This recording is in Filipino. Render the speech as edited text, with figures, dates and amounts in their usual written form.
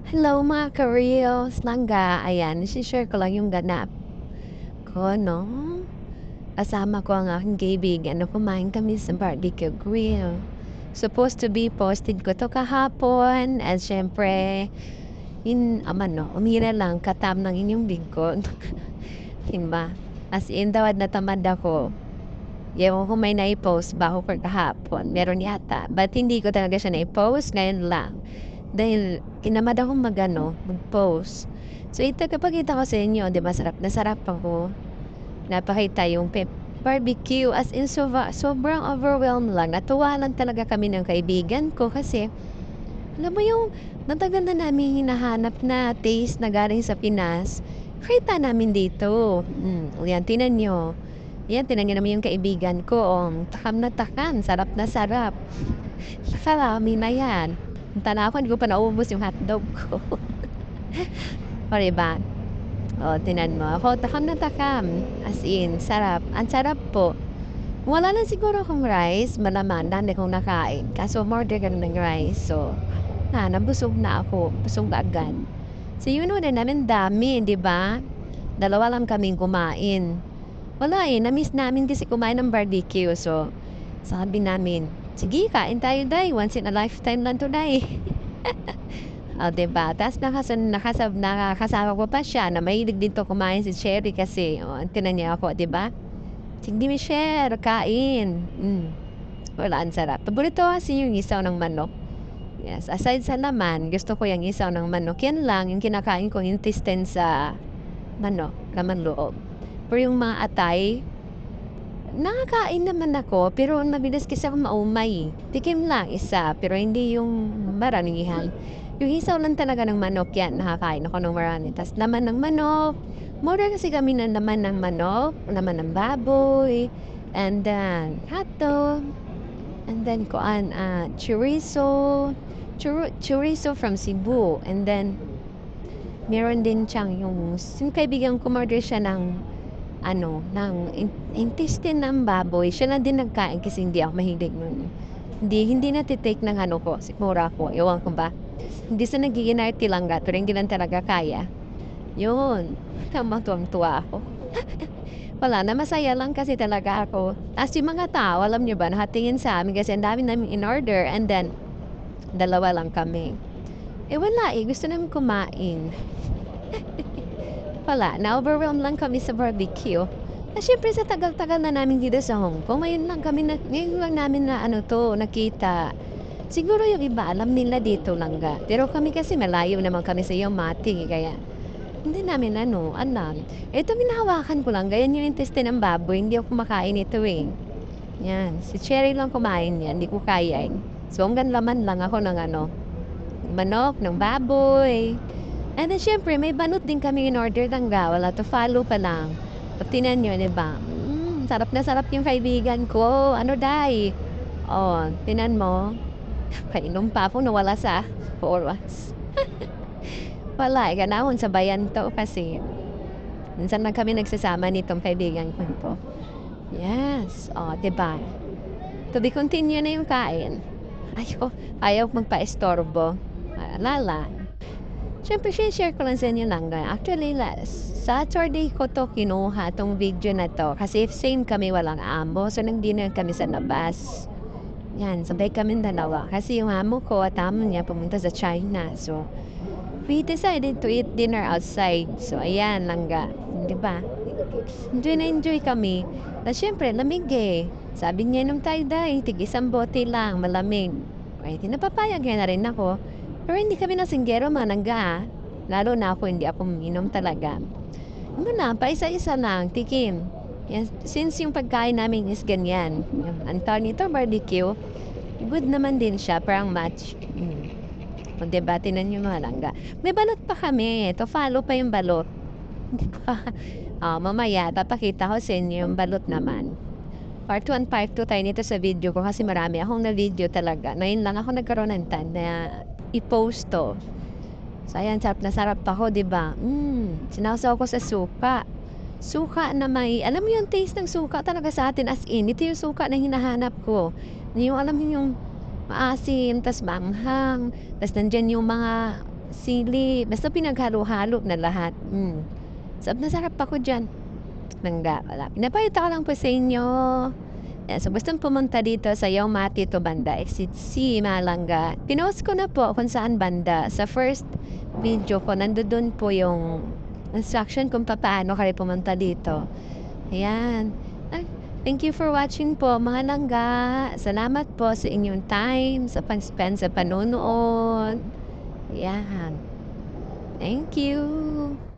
Hello mga ka-reels, langga. Ayan, isi-share ko lang yung ganap ko 'no. Kasama ko ang aking kaibigan na kumain kami sa barbecue grill. Supposed to be posted ko 'to kahapon at siyempre umira lang katam ng inyong lingkod. 'Di ba? As in tawad na tamad ako. Ewan ko may nai-post ba ako for kahapon, meron yata. But hindi ko talaga siya nai-post, ngayon lang. Dahil tinamad akong mag-post. So itagapakita ko sa inyo, 'di ba sarap na sarap ako. Napakita yung barbecue as in sobrang overwhelmed lang. Natuwa lang talaga kami ng kaibigan ko kasi alam mo yung matagal na naming hinahanap na taste na galing sa Pinas, kita namin dito. 'Yan tingnan niyo. 'Yan tingnan niyo naman yung kaibigan ko, takam na takam, sarap na sarap. Marami na 'yan. Punta na ako hindi ko pa naubos yung hotdog ko. Oh, 'di ba? Oh, tingnan mo, ako takam na takam, as in sarap, ang sarap po. Wala lang siguro akong rice, malaman dami kong nakain kaso umorder ka ng rice, so nabusog na ako, busog agad. So yun na namin dami, 'di ba? Dalawa lang kaming kumain. Wala, na-miss namin kasi kumain ng barbecue, so sabi namin, "Sige kain tayo day, once in a lifetime lang 'to day." Oh, 'di ba? Ta's nakasama ko pa siya na mahilig din 'to kumain si Cherry kasi, oh, tinan niya ako, 'di ba? "Sige Michelle, kain." Wala, ang sarap. Paborito ko kasi yung isaw ng manok. Yes, aside sa laman, gusto ko yung isaw ng manok. Yan lang yung kinakain kong intestine sa manok, laman loob. Pero yung mga atay, nakakain naman ako, pero mabilis kasi ako maumay, eh. Tikim lang isa, pero hindi yung maramihan. Yung isaw lang talaga ng manok, yan nakakain ako ng marami. Tas laman ng manok, mura kasi kami ng laman ng manok, laman ng baboy, and then hotdog, and then chorizo from Cebu, and then meron din siyang yung kaibigan ko umorder siya ng intestine ng baboy, siya lang din nagkain kasi hindi ako mahilig nun. Hindi nati-take ng ano ko, sikmura ko, ewan ko ba. Hindi sa nagiging tilangga, pero hindi lang talaga kaya. Yun, tamang tuwang-tuwa ako. Wala na, masaya lang kasi talaga ako. Ta's yung mga tao, alam niyo ba, nakatingin sa amin kasi ang dami naming in-order and then dalawa lang kami. Wala, gusto namin kumain. Wala, na-overwhelm lang kami sa barbecue. Siyempre sa tagal-tagal na namin dito sa Hong Kong, ngayon lang namin na nakita. Siguro yung iba alam nila dito langga, pero kami kasi malayo naman kami sa Yamate, kaya hindi namin alam. Ito hinahawakan ko lang, ganyan yung intestine ng baboy, hindi ako kumakain ito, eh. Yan, si Cherry lang kumain yan, hindi ko kaya, eh. So hanggang laman lang ako ng manok, ng baboy. And then siyempre may banot din kami in-order langga, wala to follow pa lang. Tingnan niyo, 'di ba? Sarap na sarap yung kaibigan ko. Ano day? Oh, tingnan mo. Painom pa ako nawala sa oras. Wala, ganahon sa bayan 'to kasi minsan lang kami nagsasama nitong kaibigan ko 'to. Yes, oh, 'di ba? To be continue na yung kain. Ayaw magpaistorbo. Lala. Siyempre share ko lang sa inyo langga. Actually last Saturday ko 'to kinuha 'tong video na 'to kasi same kami walang amo, so nag-dinner kami sa labas. Yan, sabay kaming dalawa kasi yung amo ko at amo niya pumunta sa China. So, we decided to eat dinner outside. So, ayan langga, 'di ba? Enjoy na enjoy kami. Tapos siyempre lamig, eh. Sabi niya, "Inom tayo day, tig isang bote lang, malamig." Di napapayag na rin ako. Pero hindi kami lasinggero manangga, ah. Lalo na ako, hindi ako uminom talaga. Ano lang, paisa-isa lang, tikim. Yan, since yung pagkain namin is ganyan, yung ang tawag nito barbecue, good naman din siya, parang match. Kung debate na yung mga langga. May balot pa kami, to follow pa yung balot. Di ba? Mamaya, papakita ko sa inyo yung balot naman. Part 1, part 2 tayo nito sa video ko kasi marami akong na-video talaga. Ngayon lang ako nagkaroon ng time na i-post to. So, ayan, sarap na sarap ako, di ba? Sinawsaw ko sa suka. Suka na alam mo yung taste ng suka talaga sa atin as in, ito yung suka na hinahanap ko. Yung alam mo yung maasim, tas maanghang, tas nandyan yung mga sili, basta pinaghalo-halo na lahat. Sarap na sarap ako diyan. Mangga wala, pinapakita ko lang po sa inyo. So gustong pumunta dito sa Yaumati to banda, Exit C, Malanga. Pinost ko na po kung saan banda. Sa first video ko, nandoon po yung instruction kung paano kayo pumunta dito. Ayan. Ay, thank you for watching po mga langga. Salamat po sa inyong time, sa pag-spend sa panonood. Ayan. Thank you.